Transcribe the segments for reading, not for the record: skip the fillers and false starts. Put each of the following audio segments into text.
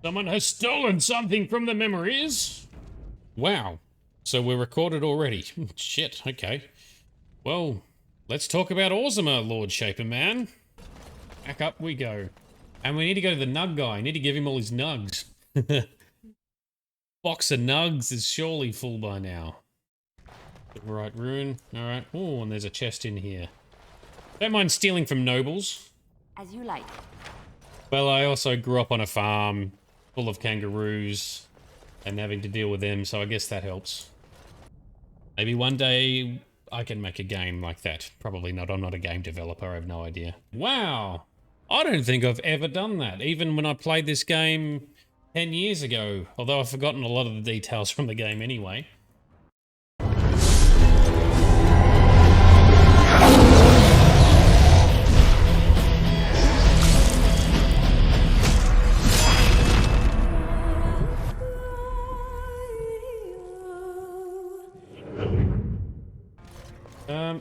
Someone has stolen something from the memories. Wow. So we're recorded already. Shit, okay. Well, let's talk about Orzammar, Lord Shaper Man. Back up we go. And we need to go to the nug guy. I need to give him all his nugs. Box of nugs is surely full by now. Right, rune. Alright. Oh, and there's a chest in here. Don't mind stealing from nobles. As you like. Well, I also grew up on a farm full of kangaroos and having to deal with them, so I guess that helps. Maybe one day I can make a game like that. Probably not. I'm not a game developer. I have no idea. Wow. I don't think I've ever done that, even when I played this game 10 years ago, although I've forgotten a lot of the details from the game anyway.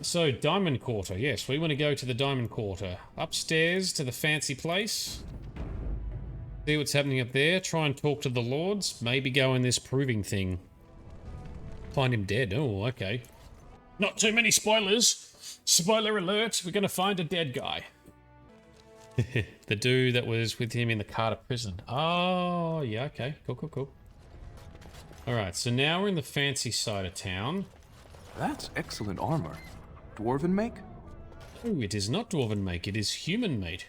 So Diamond Quarter, yes, we want to go to the Diamond Quarter. Upstairs to the fancy place. See what's happening up there, try and talk to the lords, maybe go in this proving thing. Find him dead, oh, okay. Not too many spoilers. Spoiler alert, we're gonna find a dead guy. The dude that was with him in the Carter prison. Oh, yeah, okay, cool. Alright, so now we're in the fancy side of town. That's excellent armor. Dwarven make? Oh, it is not Dwarven make, it is human made.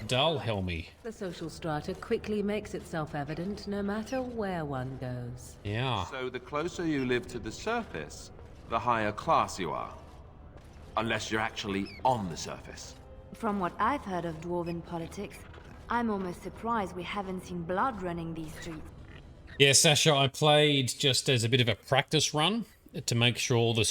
Dull Helmy. The social strata quickly makes itself evident no matter where one goes. Yeah. So the closer you live to the surface, the higher class you are. Unless you're actually on the surface. From what I've heard of Dwarven politics, I'm almost surprised we haven't seen blood running these streets. Yeah, Sasha, I played just as a bit of a practice run to make sure all the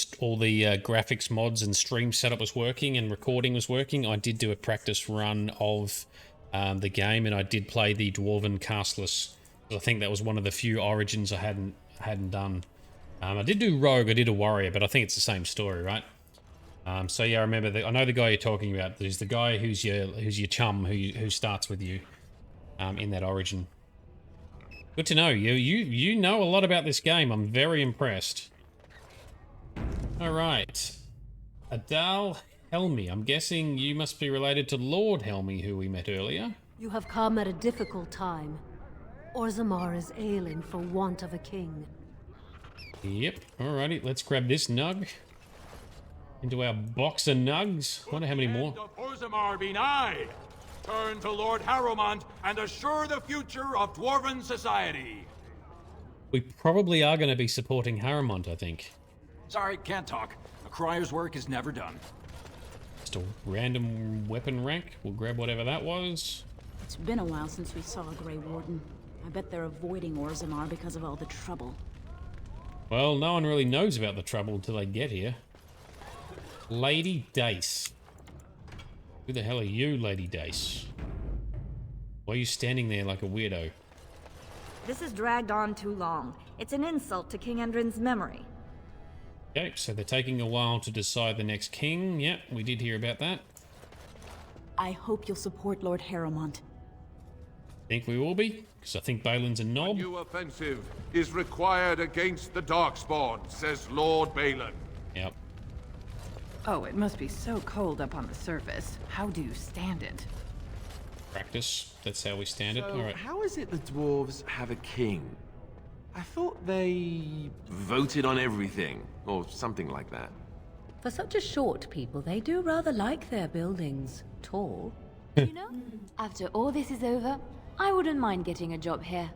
graphics mods and stream setup was working and recording was working. I did do a practice run of the game, and I did play the Dwarven casteless. I think that was one of the few origins I hadn't done. I did do Rogue, I did a Warrior, but I think it's the same story, right? So yeah, I remember I know the guy you're talking about. There's the guy who's your chum who starts with you in that origin. Good to know. You know a lot about this game. I'm very impressed. Alright. Adal Helmy. I'm guessing you must be related to Lord Helmy, who we met earlier. You have come at a difficult time. Orzammar is ailing for want of a king. Yep. Alrighty, let's grab this nug. Into our box of nugs. Wonder how many more. The end of Orzammar be nigh. Turn to Lord Harrowmont and assure the future of Dwarven society. We probably are going to be supporting Harrowmont, I think. Sorry, can't talk. A crier's work is never done. Just a random weapon rank. We'll grab whatever that was. It's been a while since we saw a Grey Warden. I bet they're avoiding Orzammar because of all the trouble. Well, no one really knows about the trouble until they get here. Lady Dace. Who the hell are you, Lady Dace? Why are you standing there like a weirdo? This has dragged on too long. It's an insult to King Endrin's memory. Okay, so they're taking a while to decide the next king. Yep, we did hear about that. I hope you'll support Lord Harrowmont. Think we will be? Because I think Balin's a knob. A new offensive is required against the Darkspawn, says Lord Balin. Yep. Oh, it must be so cold up on the surface. How do you stand it? Practice. That's how we stand it. So, All right. how is it the dwarves have a king? I thought they voted on everything, or something like that. For such a short people, they do rather like their buildings tall. You know, after all this is over, I wouldn't mind getting a job here.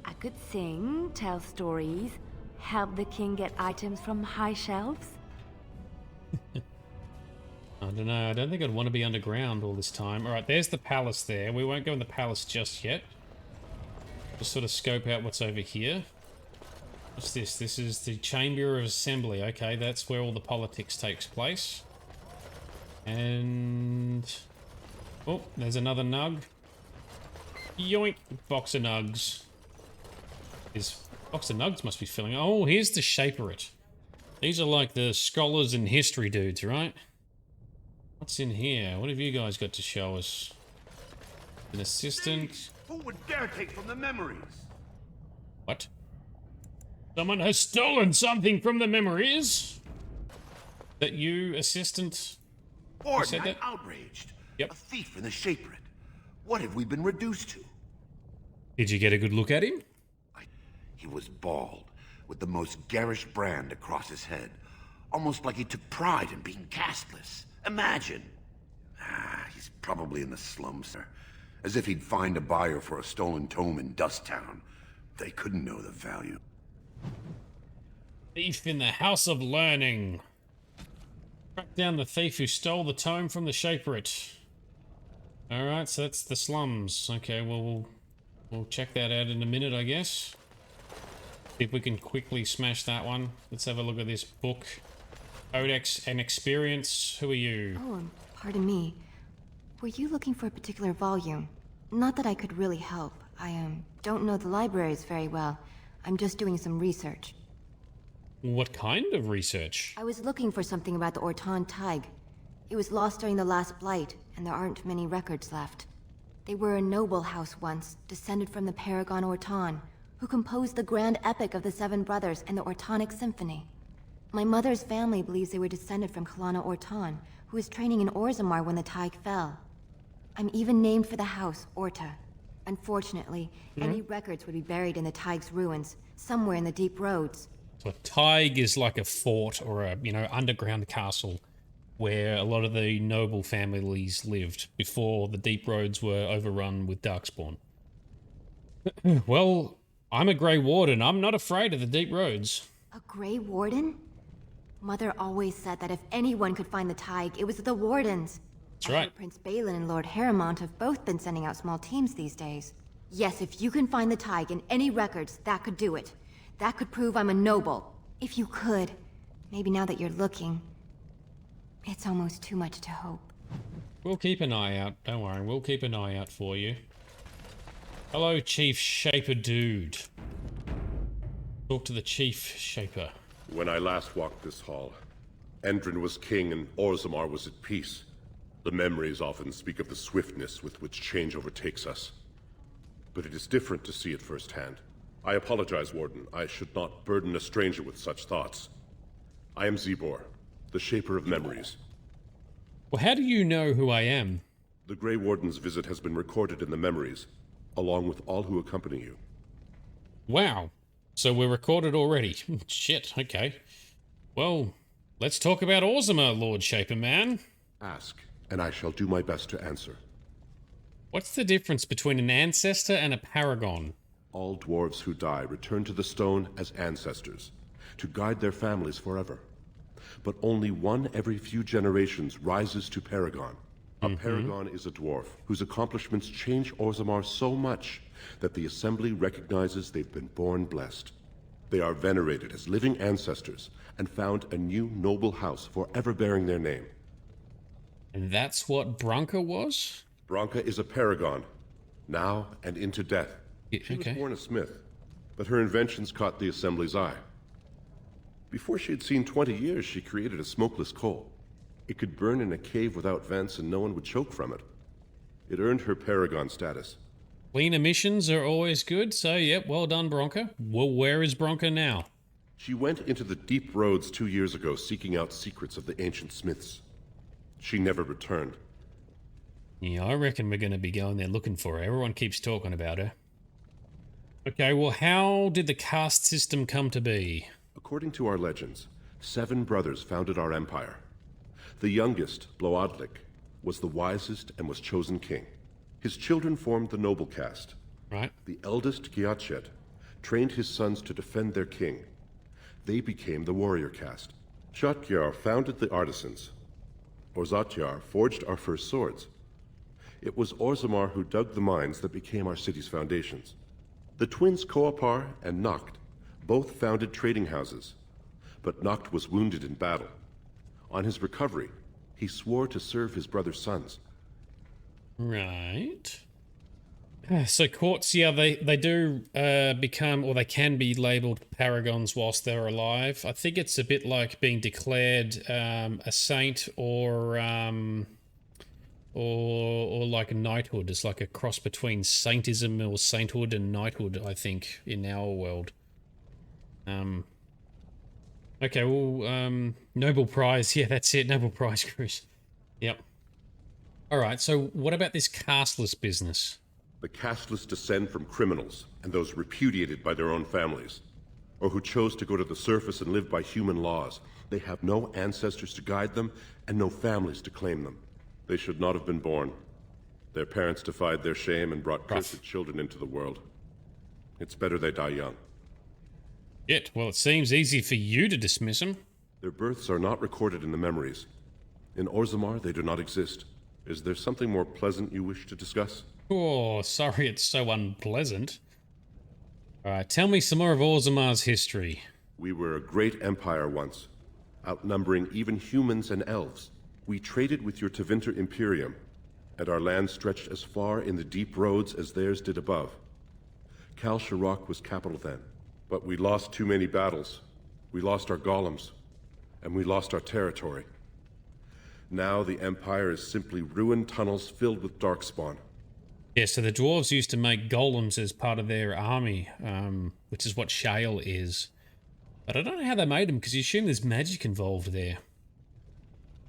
I could sing, tell stories, help the king get items from high shelves. I don't know. I don't think I'd want to be underground all this time. All right, there's the palace there. We won't go in the palace just yet. Just sort of scope out what's over here. What's this? This is the Chamber of Assembly. Okay, that's where all the politics takes place. And... oh, there's another nug. Yoink! Box of nugs. This box of nugs must be filling. Oh, here's the Shaperate. These are like the scholars and history dudes, right? What's in here? What have you guys got to show us? An assistant. Who would dare take from the memories? What? Someone has stolen something from the memories? That you, assistant? Warden, I'm outraged. Yep. A thief in the Shaperate. What have we been reduced to? Did you get a good look at him? He was bald, with the most garish brand across his head. Almost like he took pride in being casteless. Imagine. He's probably in the slums, sir. As if he'd find a buyer for a stolen tome in Dust Town. They couldn't know the value. Thief in the House of Learning. Track down the thief who stole the tome from the Shaperate. Alright, so that's the slums. Okay, well, we'll check that out in a minute, I guess. See if we can quickly smash that one. Let's have a look at this book. Codex and Experience. Who are you? Oh, pardon me. Were you looking for a particular volume? Not that I could really help. I don't know the libraries very well. I'm just doing some research. What kind of research? I was looking for something about the Orton thaig. It was lost during the last blight, and there aren't many records left. They were a noble house once, descended from the Paragon Orton, who composed the grand epic of the Seven Brothers and the Ortonic Symphony. My mother's family believes they were descended from Kalana Orton, who was training in Orzammar when the thaig fell. I'm even named for the house, Orta. Unfortunately, any records would be buried in the thaig's ruins, somewhere in the deep roads. So a thaig is like a fort or a, underground castle where a lot of the noble families lived before the deep roads were overrun with darkspawn. Well, I'm a Grey Warden. I'm not afraid of the deep roads. A Grey Warden? Mother always said that if anyone could find the thaig, it was the Wardens. That's right. Prince Balin and Lord Harrimont have both been sending out small teams these days. Yes, if you can find the thaig in any records, that could do it. That could prove I'm a noble. If you could. Maybe now that you're looking. It's almost too much to hope. We'll keep an eye out. Don't worry, we'll keep an eye out for you. Hello, Chief Shaper Dude. Talk to the Chief Shaper. When I last walked this hall, Endrin was king and Orzammar was at peace. The memories often speak of the swiftness with which change overtakes us. But it is different to see it firsthand. I apologize, Warden. I should not burden a stranger with such thoughts. I am Zebor, the Shaper of Memories. Well, how do you know who I am? The Grey Warden's visit has been recorded in the memories, along with all who accompany you. Wow. So we're recorded already. Shit, okay. Well, let's talk about Orzammar, Lord Shaper Man. Ask, and I shall do my best to answer. What's the difference between an ancestor and a paragon? All dwarves who die return to the stone as ancestors, to guide their families forever. But only one every few generations rises to paragon. A paragon is a dwarf whose accomplishments change Orzammar so much that the Assembly recognizes they've been born blessed. They are venerated as living ancestors and found a new noble house forever bearing their name. And that's what Branka was? Branka is a paragon, now and into death. She was born a smith, but her inventions caught the Assembly's eye. Before she had seen 20 years, she created a smokeless coal. It could burn in a cave without vents and no one would choke from it. It earned her paragon status. Clean emissions are always good, so yep, well done, Branka. Well, where is Branka now? She went into the deep roads 2 years ago seeking out secrets of the ancient smiths. She never returned. Yeah, I reckon we're going to be going there looking for her. Everyone keeps talking about her. Okay, well, how did the caste system come to be? According to our legends, 7 brothers founded our empire. The youngest, Bloadlik, was the wisest and was chosen king. His children formed the noble caste. Right. The eldest, Giachet, trained his sons to defend their king. They became the warrior caste. Shotgyar founded the artisans. Orzatyar forged our first swords. It was Orzammar who dug the mines that became our city's foundations. The twins Koapar and Noct both founded trading houses, but Noct was wounded in battle. On his recovery, he swore to serve his brother's sons. Right. So courts, yeah, they do become, or they can be labelled paragons whilst they're alive. I think it's a bit like being declared a saint or or like knighthood. It's like a cross between saintism or sainthood and knighthood, I think, in our world. Okay, well, Nobel Prize. Yeah, that's it. Nobel Prize cruise. Yep. All right, so what about this casteless business? The casteless descend from criminals and those repudiated by their own families, or who chose to go to the surface and live by human laws. They have no ancestors to guide them and no families to claim them. They should not have been born. Their parents defied their shame and brought cursed children into the world. It's better they die young. Yet, well, it seems easy for you to dismiss them. Their births are not recorded in the memories. In Orzammar, they do not exist. Is there something more pleasant you wish to discuss? Oh, sorry it's so unpleasant. Alright, tell me some more of Orzammar's history. We were a great empire once, outnumbering even humans and elves. We traded with your Tevinter Imperium, and our land stretched as far in the deep roads as theirs did above. Kal Sharok was capital then, but we lost too many battles. We lost our golems, and we lost our territory. Now the Empire is simply ruined tunnels filled with darkspawn. Yeah, so the dwarves used to make golems as part of their army, which is what shale is. But I don't know how they made them, because you assume there's magic involved there.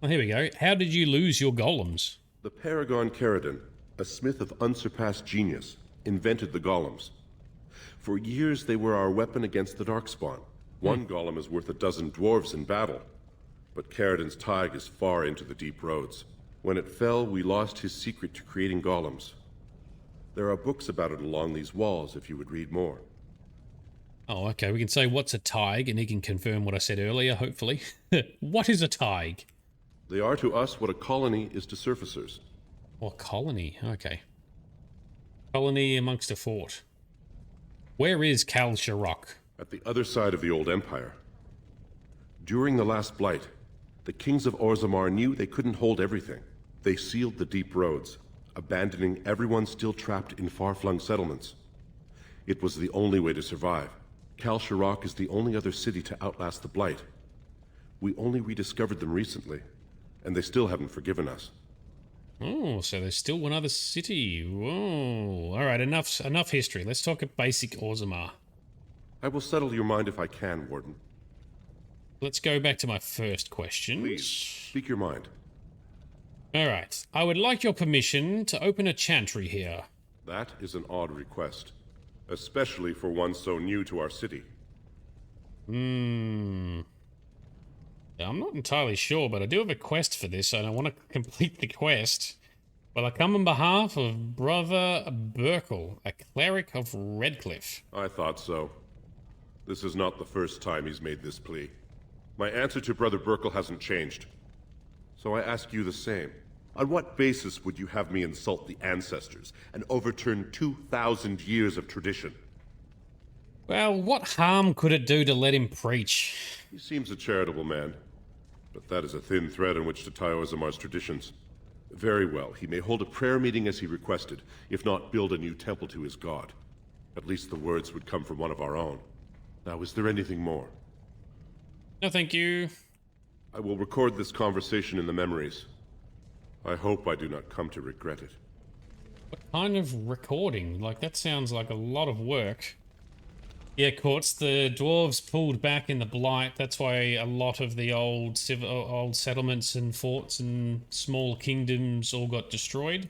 Well, here we go. How did you lose your golems? The Paragon Caridin, a smith of unsurpassed genius, invented the golems. For years they were our weapon against the darkspawn. One golem is worth a dozen dwarves in battle. But Caridin's thaig is far into the deep roads. When it fell, we lost his secret to creating golems. There are books about it along these walls if you would read more. Oh, okay. We can say, what's a thaig? And he can confirm what I said earlier, hopefully. What is a thaig? They are to us what a colony is to surfacers. Or colony, okay. Colony amongst a fort. Where is Kal Sharok? At the other side of the old empire. During the last blight, the kings of Orzammar knew they couldn't hold everything. They sealed the deep roads, abandoning everyone still trapped in far-flung settlements. It was the only way to survive. Kal Sharok is the only other city to outlast the blight. We only rediscovered them recently, and they still haven't forgiven us. Oh, so there's still one other city. Whoa. All right, enough history. Let's talk a basic Orzammar. I will settle your mind if I can, Warden. Let's go back to my first question. Please, speak your mind. All right. I would like your permission to open a chantry here. That is an odd request, especially for one so new to our city. I'm not entirely sure, but I do have a quest for this, and I want to complete the quest. Well, I come on behalf of Brother Burkle, a cleric of Redcliffe. I thought so. This is not the first time he's made this plea. My answer to Brother Burkle hasn't changed. So I ask you the same. On what basis would you have me insult the ancestors and overturn 2,000 years of tradition? Well, what harm could it do to let him preach? He seems a charitable man, but that is a thin thread on which to tie Orzammar's traditions. Very well, he may hold a prayer meeting as he requested, if not build a new temple to his god. At least the words would come from one of our own. Now, is there anything more? No, thank you. I will record this conversation in the memories. I hope I do not come to regret it. What kind of recording? Like, that sounds like a lot of work. Yeah, Courts, the dwarves pulled back in the Blight. That's why a lot of the old settlements and forts and small kingdoms all got destroyed.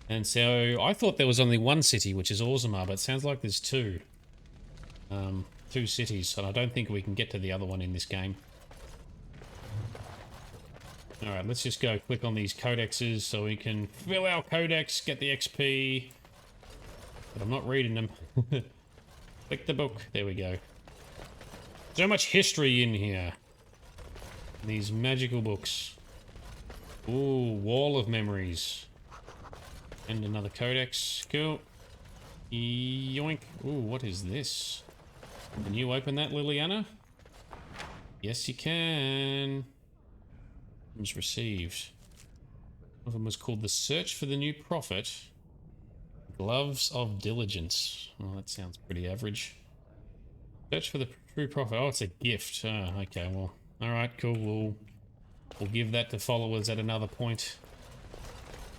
And so I thought there was only one city, which is Orzammar, but it sounds like there's two. Two cities, and I don't think we can get to the other one in this game. Alright, let's just go click on these codexes so we can fill our codex, get the XP. But I'm not reading them. Click the book. There we go. So much history in here. These magical books. Ooh, Wall of Memories. And another codex. Cool. Yoink. Ooh, what is this? Can you open that, Liliana? Yes, you can. Was received. One of them was called The Search for the New Prophet. Gloves of Diligence. Well, that sounds pretty average. Search for the True Prophet. Oh, it's a gift. Oh, okay, well. Alright, cool. We'll give that to followers at another point.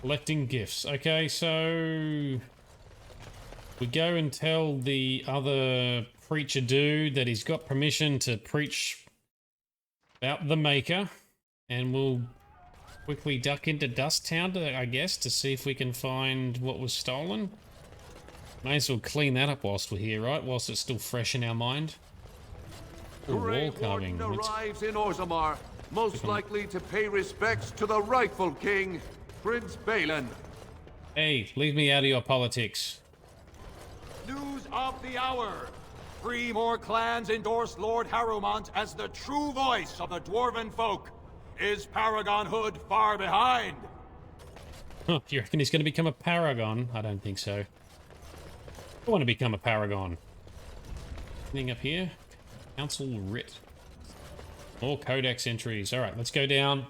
Collecting gifts. Okay, so we go and tell the other preacher dude that he's got permission to preach about the Maker, and we'll quickly duck into Dust Town, I guess, to see if we can find what was stolen. May as well clean that up whilst we're here, right? Whilst it's still fresh in our mind. Ooh, wall carving. Arrives in Orzammar, most likely to pay respects to the rightful king, Prince Balin. Hey, leave me out of your politics. News of the hour. 3 more clans endorse Lord Harrowmont as the true voice of the Dwarven folk. Is Paragon Hood far behind? Huh, you reckon he's going to become a paragon? I don't think so. I want to become a paragon. Anything up here? Council writ. More codex entries. Alright, let's go down.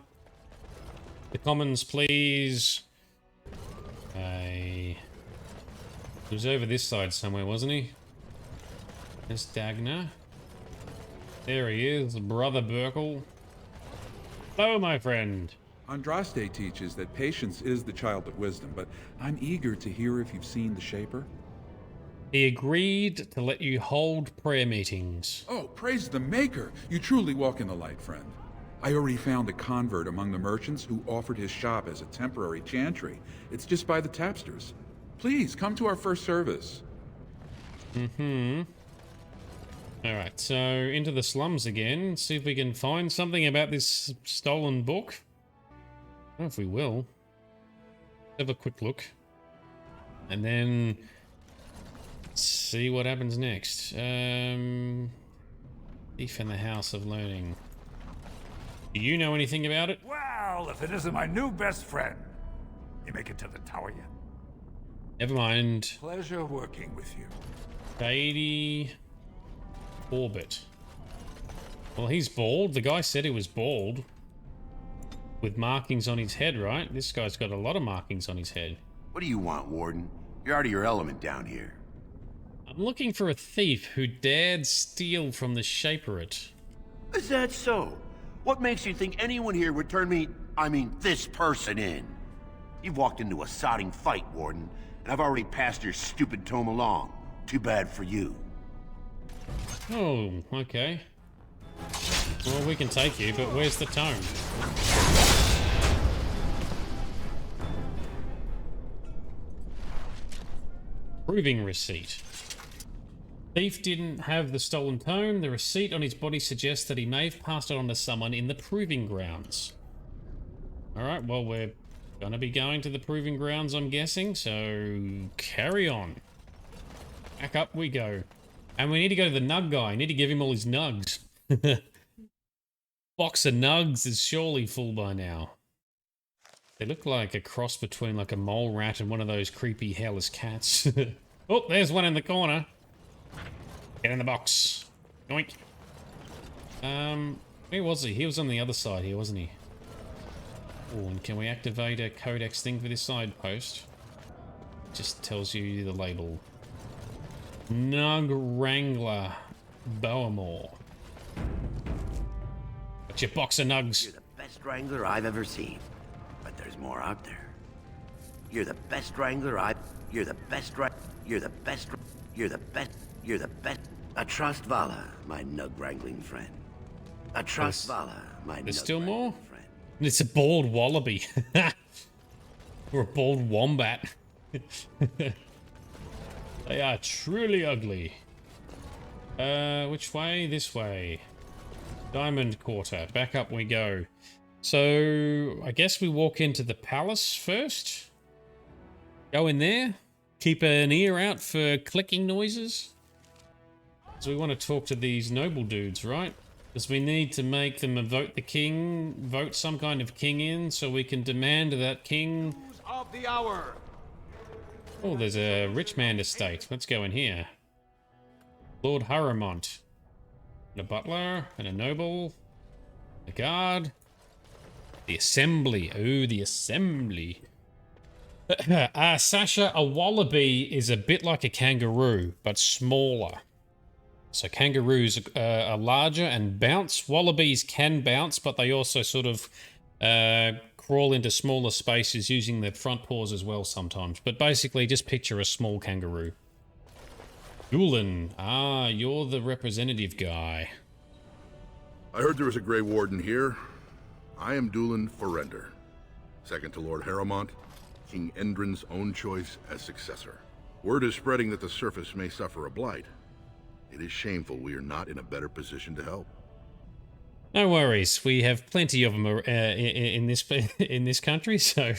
The commons, please. He was over this side somewhere, wasn't he? There's Dagna. There he is, Brother Burkle. Hello, my friend. Andraste teaches that patience is the child of wisdom, but I'm eager to hear if you've seen the Shaper. He agreed to let you hold prayer meetings. Oh, praise the Maker! You truly walk in the light, friend. I already found a convert among the merchants who offered his shop as a temporary chantry. It's just by the tapsters. Please, come to our first service. Alright, so into the slums again. See if we can find something about this stolen book. I don't know if we will. Have a quick look. And then see what happens next. Thief in the House of Learning. Do you know anything about it? Well, if it isn't my new best friend. You make it to the tower yet? Never mind. Pleasure working with you. Shady Orbit. Well, he's bald. The guy said he was bald. With markings on his head, right? This guy's got a lot of markings on his head. What do you want, Warden? You're out of your element down here. I'm looking for a thief who dared steal from the Shaperate. Is that so? What makes you think anyone here would turn this person in? You've walked into a sodding fight, Warden, and I've already passed your stupid tome along. Too bad for you. Oh, okay. Well, we can take you, but where's the tome? Proving receipt. Thief didn't have the stolen tome. The receipt on his body suggests that he may have passed it on to someone in the proving grounds. Alright, well, we're gonna be going to the proving grounds, I'm guessing, so carry on. Back up we go. And we need to go to the nug guy. I need to give him all his nugs. Box of nugs is surely full by now. They look like a cross between like a mole rat and one of those creepy hairless cats. Oh, there's one in the corner. Get in the box. Yoink. Where was he? He was on the other side here, wasn't he? Oh, and can we activate a codex thing for this side post? Just tells you the label. Nug Wrangler Boamore. Got your box of nugs. You're the best wrangler I've ever seen. But there's more out there. You're the best wrangler You're the best You're the best You're the best You're the best. A trust Vala, my nug wrangling friend. A trust Vala, my There's nug still more? friend. It's a bald wallaby. Or a bald wombat. They are truly ugly. Which way? This way. Diamond Quarter. Back up we go. So, I guess we walk into the palace first. Go in there. Keep an ear out for clicking noises. So we want to talk to these noble dudes, right? Because we need to make them vote the king, vote some kind of king in, so we can demand that king... News of the hour. Oh, there's a rich man estate. Let's go in here. Lord Harrowmont. And a butler, and a noble, a guard. The assembly. Oh, the assembly. Sasha, a wallaby is a bit like a kangaroo, but smaller. So kangaroos are larger and bounce. Wallabies can bounce, but they also sort of crawl into smaller spaces using their front paws as well sometimes. But basically, just picture a small kangaroo. Doolin. Ah, you're the representative guy. I heard there was a Grey Warden here. I am Doolin Forrender, second to Lord Harrowmont, King Endrin's own choice as successor. Word is spreading that the surface may suffer a blight. It is shameful we are not in a better position to help. No worries. We have plenty of them in this country, so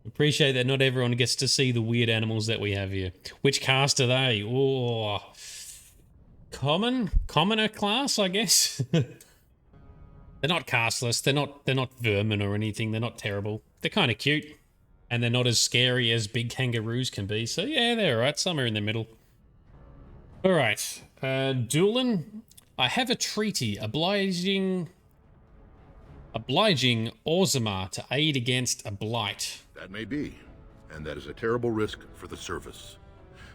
appreciate that not everyone gets to see the weird animals that we have here. Which caste are they? Oh, commoner class, I guess. They're not casteless. They're not vermin or anything. They're not terrible. They're kind of cute, and they're not as scary as big kangaroos can be. So yeah, they're alright. Somewhere in the middle. All right, Doolin. I have a treaty obliging Orzammar to aid against a blight. That may be, and that is a terrible risk for the service.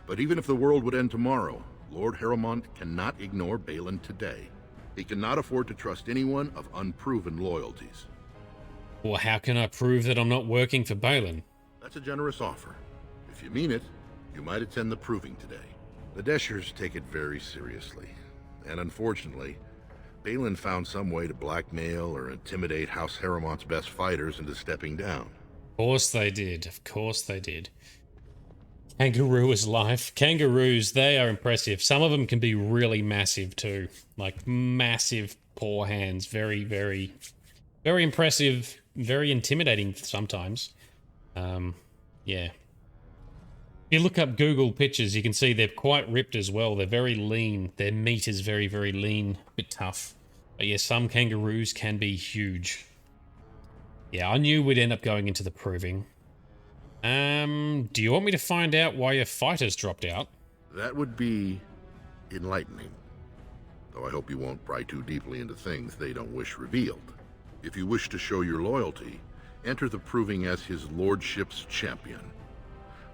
But even if the world would end tomorrow, Lord Harrowmont cannot ignore Balin today. He cannot afford to trust anyone of unproven loyalties. Well, how can I prove that I'm not working for Balin? That's a generous offer. If you mean it, you might attend the proving today. The Deshers take it very seriously. And unfortunately, Balin found some way to blackmail or intimidate House Harrowmont's best fighters into stepping down. Of course they did. Of course they did. Kangaroo is life. Kangaroos, they are impressive. Some of them can be really massive too. Like massive paw hands. Very, very, very impressive. Very intimidating sometimes. Yeah. If you look up Google pictures, you can see they're quite ripped as well. They're very lean. Their meat is very, very lean. A bit tough. But yeah, some kangaroos can be huge. Yeah, I knew we'd end up going into the proving. Do you want me to find out why your fighters dropped out? That would be enlightening. Though I hope you won't pry too deeply into things they don't wish revealed. If you wish to show your loyalty, enter the proving as his lordship's champion.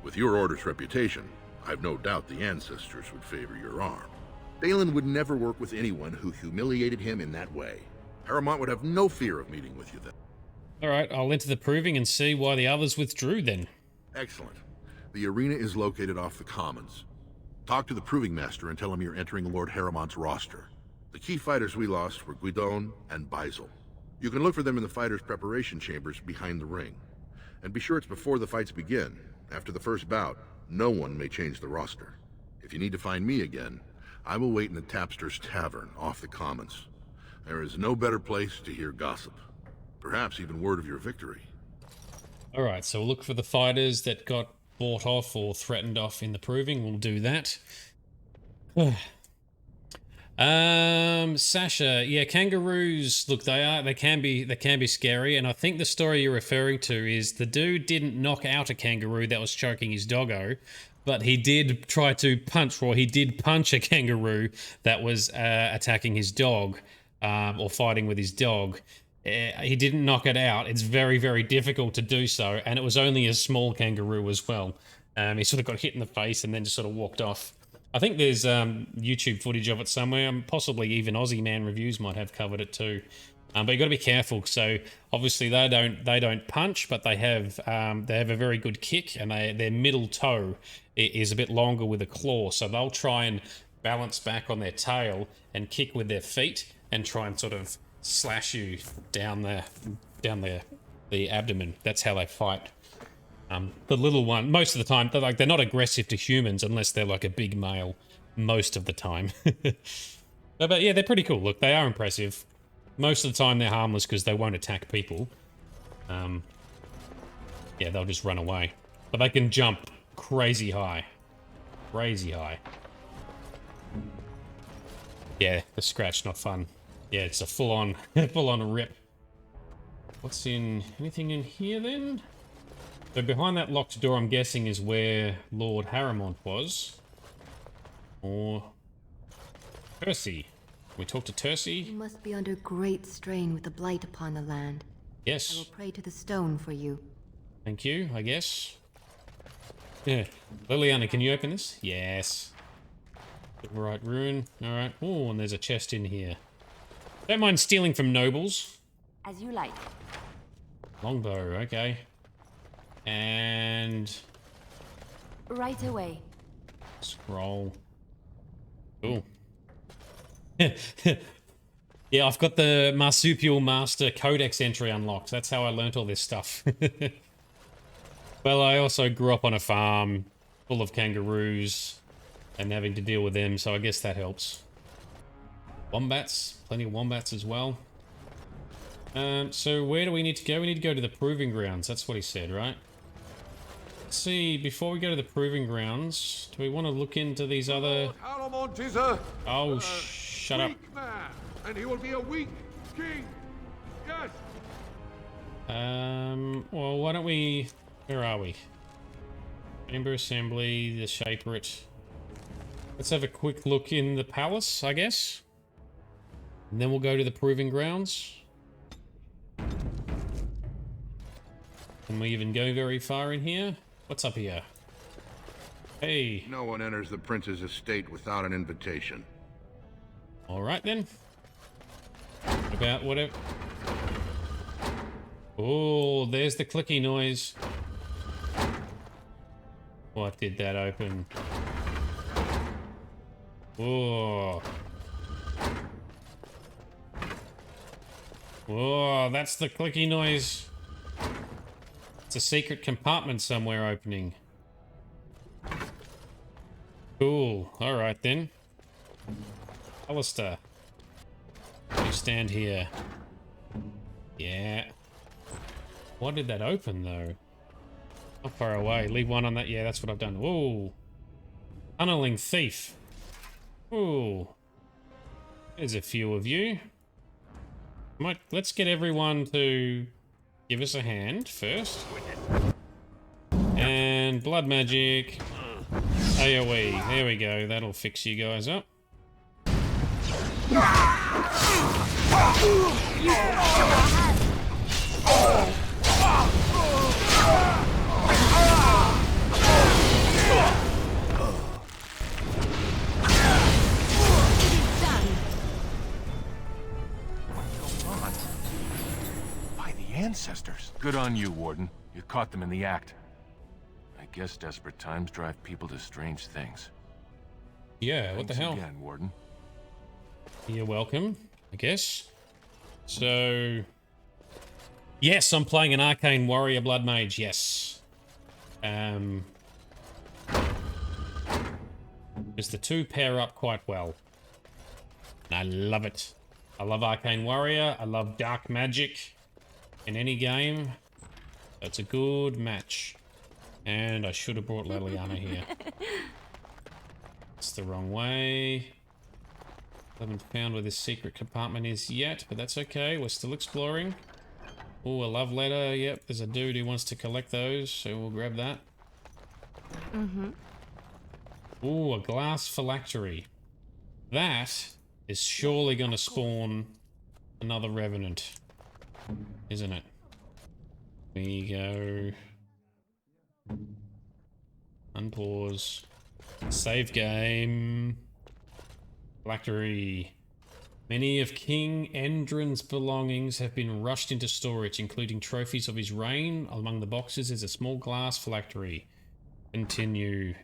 With your order's reputation, I've no doubt the ancestors would favor your arm. Balin would never work with anyone who humiliated him in that way. Harrowmont would have no fear of meeting with you then. Alright, I'll enter the proving and see why the others withdrew then. Excellent. The arena is located off the Commons. Talk to the proving master and tell him you're entering Lord Harrowmont's roster. The key fighters we lost were Guidon and Baisel. You can look for them in the fighters' preparation chambers behind the ring. And be sure it's before the fights begin. After the first bout, no one may change the roster. If you need to find me again, I will wait in the Tapster's Tavern off the Commons. There is no better place to hear gossip. Perhaps even word of your victory. Alright, so we'll look for the fighters that got bought off or threatened off in the proving. We'll do that. Sasha, yeah, kangaroos, look, they can be scary, and I think the story you're referring to is the dude didn't knock out a kangaroo that was choking his doggo, but he did try to punch a kangaroo that was attacking his dog, or fighting with his dog. He didn't knock it out. It's very, very difficult to do so, and it was only a small kangaroo as well. He sort of got hit in the face and then just sort of walked off. I think there's YouTube footage of it somewhere. Possibly even Aussie Man Reviews might have covered it too. But you got to be careful. So obviously they don't punch, but they have a very good kick, and their middle toe is a bit longer with a claw. So they'll try and balance back on their tail and kick with their feet and try and sort of slash you down the abdomen. That's how they fight. The little one, most of the time, they're not aggressive to humans unless they're like a big male, most of the time. but yeah, they're pretty cool. Look, they are impressive. Most of the time they're harmless because they won't attack people. Yeah, they'll just run away. But they can jump crazy high. Crazy high. Yeah, the scratch, not fun. Yeah, it's a full-on rip. What's anything in here then? So behind that locked door, I'm guessing, is where Lord Harrowmont was. Or Tercy. Can we talk to Tercy? You must be under great strain with the blight upon the land. Yes. I will pray to the stone for you. Thank you, I guess. Yeah. Liliana, can you open this? Yes. Right rune. Alright. Oh, and there's a chest in here. Don't mind stealing from nobles. As you like. Longbow, okay. And... Right away. Scroll. Cool. Yeah, I've got the Marsupial Master Codex entry unlocked. That's how I learnt all this stuff. Well, I also grew up on a farm full of kangaroos and having to deal with them, so I guess that helps. Wombats. Plenty of wombats as well. So where do we need to go? We need to go to the Proving Grounds. That's what he said, right? Let's see, before we go to the Proving Grounds, do we want to look into these other... Haramont is a... Oh, shut up. Weak man, and he will be a weak king. Yes. Well, why don't we... Where are we? Chamber Assembly, the Shaperate. Let's have a quick look in the palace, I guess. And then we'll go to the Proving Grounds. Can we even go very far in here? What's up here? Hey. No one enters the prince's estate without an invitation. Alright then. What about whatever... Oh, there's the clicky noise. What did that open? Oh. Oh, that's the clicky noise. It's a secret compartment somewhere opening. Cool. Alright then. Alistair. You stand here. Yeah. Why did that open though? How far away? Leave one on that. Yeah, that's what I've done. Whoa. Tunneling thief. Ooh. There's a few of you. Let's get everyone to give us a hand first. And blood magic. AoE. There we go. That'll fix you guys up. Ancestors. Good on you, Warden. You caught them in the act. I guess desperate times drive people to strange things. Yeah, what the hell? Again, Warden. You're welcome, I guess. So... Yes, I'm playing an Arcane Warrior Blood Mage, yes. Because the two pair up quite well. And I love it. I love Arcane Warrior, I love Dark Magic. In any game, it's a good match. And I should have brought Leliana here. It's the wrong way. Haven't found where this secret compartment is yet, but that's okay. We're still exploring. Oh, a love letter. Yep, there's a dude who wants to collect those, so we'll grab that. Oh, a glass phylactery. That is surely going to spawn another revenant. Isn't it? We go. Unpause. Save game. Phylactery. Many of King Endrin's belongings have been rushed into storage, including trophies of his reign. Among the boxes is a small glass phylactery. Continue.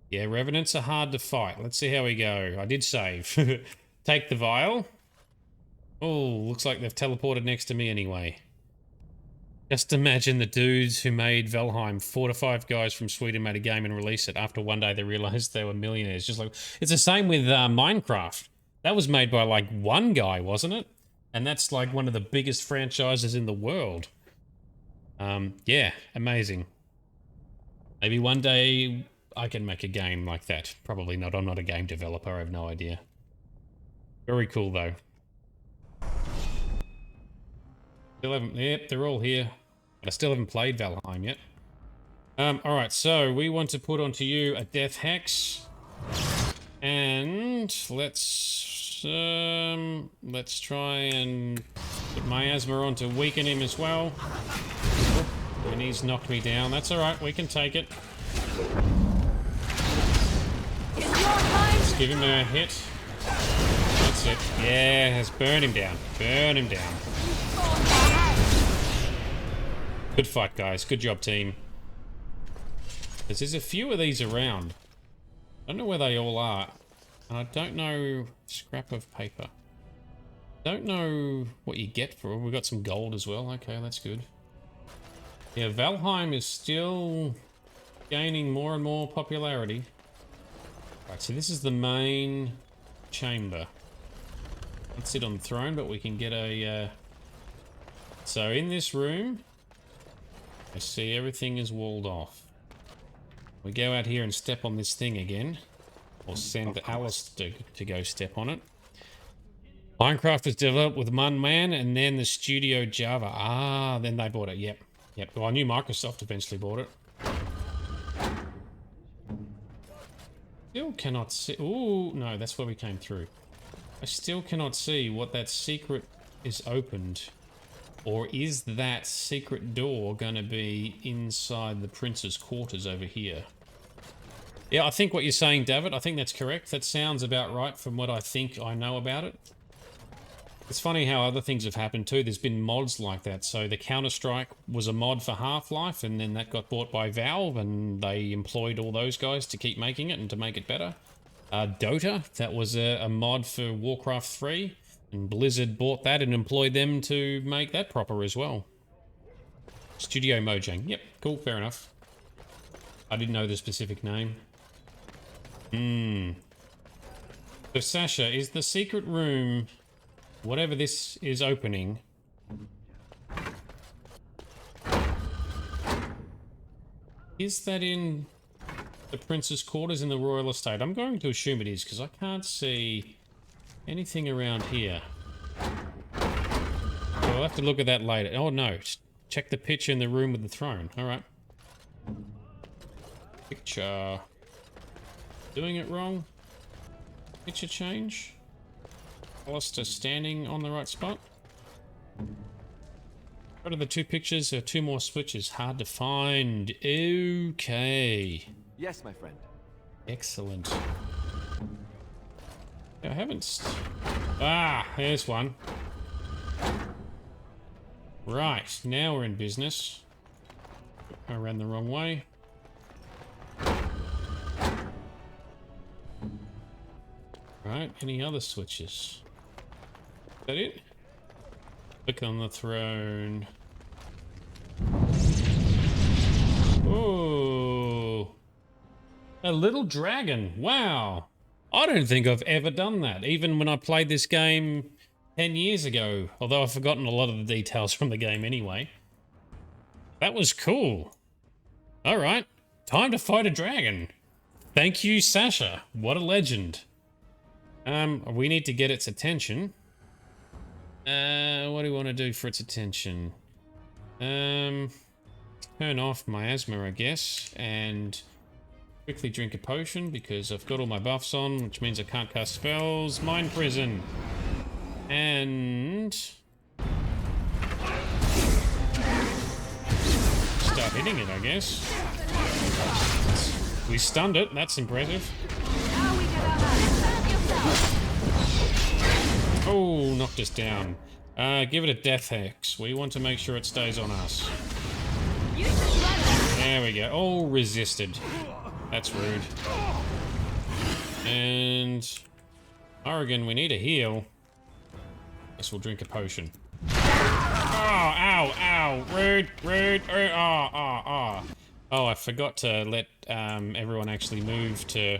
Yeah, revenants are hard to fight. Let's see how we go. I did save. Take the vial. Oh, looks like they've teleported next to me anyway. Just imagine the dudes who made Valheim, 4 to 5 guys from Sweden made a game and released it. After one day they realized they were millionaires. Just like, it's the same with Minecraft. That was made by like one guy, wasn't it? And that's like one of the biggest franchises in the world. Yeah, amazing. Maybe one day I can make a game like that. Probably not. I'm not a game developer. I have no idea. Very cool though. Still haven't, yep, they're all here. But I still haven't played Valheim yet. Alright, so we want to put onto you a death hex. And let's try and put miasma on to weaken him as well. And he's knocked me down. That's alright, we can take it. Let's give him a hit. That's it. Yeah, let's burn him down. Burn him down. Good fight, guys. Good job, team. There's a few of these around. I don't know where they all are. And I don't know... Scrap of paper. Don't know what you get for it. We've got some gold as well. Okay, that's good. Yeah, Valheim is still gaining more and more popularity. Right, so this is the main chamber. Let's sit on the throne, but we can get a... So in this room, I see everything is walled off. We go out here and step on this thing again. Or send Alice to go step on it. Minecraft was developed with one man and then the studio Java. Ah, then they bought it. Yep. Yep. Well, I knew Microsoft eventually bought it. Still cannot see. Ooh, no, that's where we came through. I still cannot see what that secret is opened. Or is that secret door going to be inside the prince's quarters over here? Yeah, I think what you're saying, David, I think that's correct. That sounds about right from what I think I know about it. It's funny how other things have happened too. There's been mods like that. So the Counter-Strike was a mod for Half-Life, and then that got bought by Valve, and they employed all those guys to keep making it and to make it better. Dota, that was a mod for Warcraft 3, and Blizzard bought that and employed them to make that proper as well. Studio Mojang. Yep, cool, fair enough. I didn't know the specific name. So Sasha, is the secret room, whatever this is opening, is that in the prince's quarters in the royal estate? I'm going to assume it is, because I can't see anything around here. So I'll have to look at that later. Oh no, check the picture in the room with the throne. Alright. Picture. Doing it wrong. Picture change. Alistair standing on the right spot. What are the two pictures? Two more switches. Hard to find. Okay. Yes, my friend. Excellent. I haven't... Ah, there's one. Right, now we're in business. I ran the wrong way. Right, any other switches? Is that it? Click on the throne. Oh, a little dragon. Wow. I don't think I've ever done that, even when I played this game 10 years ago, although I've forgotten a lot of the details from the game anyway. That was cool. All right, time to fight a dragon. Thank you, Sasha. What a legend. We need to get its attention. What do we want to do for its attention? Turn off miasma, I guess, and quickly drink a potion because I've got all my buffs on, which means I can't cast spells. Mind Prison. And... start hitting it, I guess. We stunned it, that's impressive. Oh, knocked us down. Give it a death hex. We want to make sure it stays on us. There we go. Oh, resisted. That's rude. And... Oregon, we need a heal. Guess we'll drink a potion. Oh, ow, ow. Rude, rude. Oh, I forgot to let everyone actually move to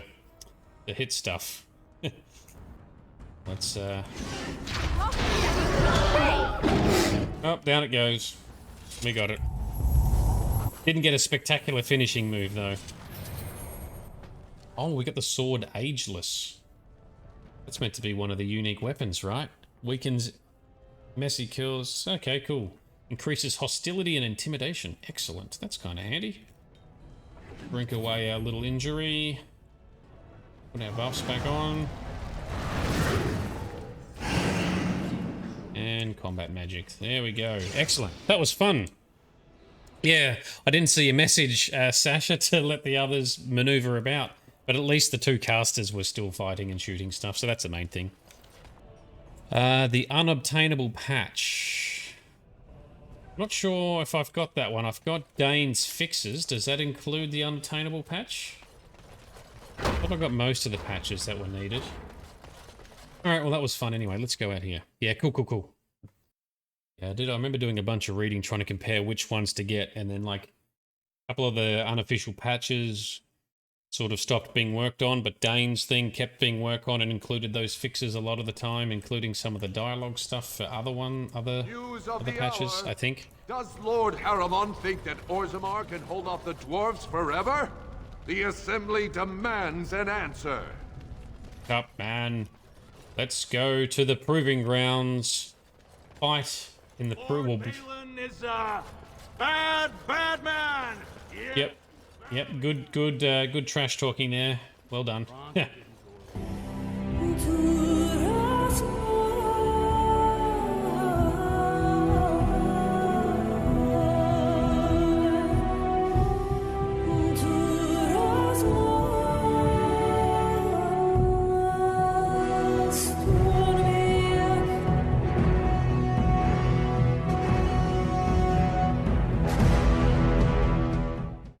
hit stuff. Let's, Oh, down it goes. We got it. Didn't get a spectacular finishing move, though. Oh, we got the sword Ageless. That's meant to be one of the unique weapons, right? Weakens messy kills. Okay, cool. Increases hostility and intimidation. Excellent. That's kind of handy. Drink away our little injury. Put our buffs back on. And combat magic. There we go. Excellent. That was fun. Yeah, I didn't see a message, Sasha, to let the others maneuver about. But at least the two casters were still fighting and shooting stuff, so that's the main thing. The unobtainable patch. Not sure if I've got that one. I've got Dane's fixes. Does that include the unattainable patch? I thought I got most of the patches that were needed. Alright, well that was fun anyway. Let's go out here. Yeah, cool. Yeah, I remember doing a bunch of reading trying to compare which ones to get, and then like a couple of the unofficial patches sort of stopped being worked on, but Dane's thing kept being worked on and included those fixes a lot of the time, including some of the dialogue stuff for other patches, I think. Does Lord Harriman think that Orzammar can hold off the dwarves forever? The Assembly demands an answer. Up, man. Let's go to the proving grounds. Fight in the Lord Balin is a bad man. Yep. Good trash talking there. Well done.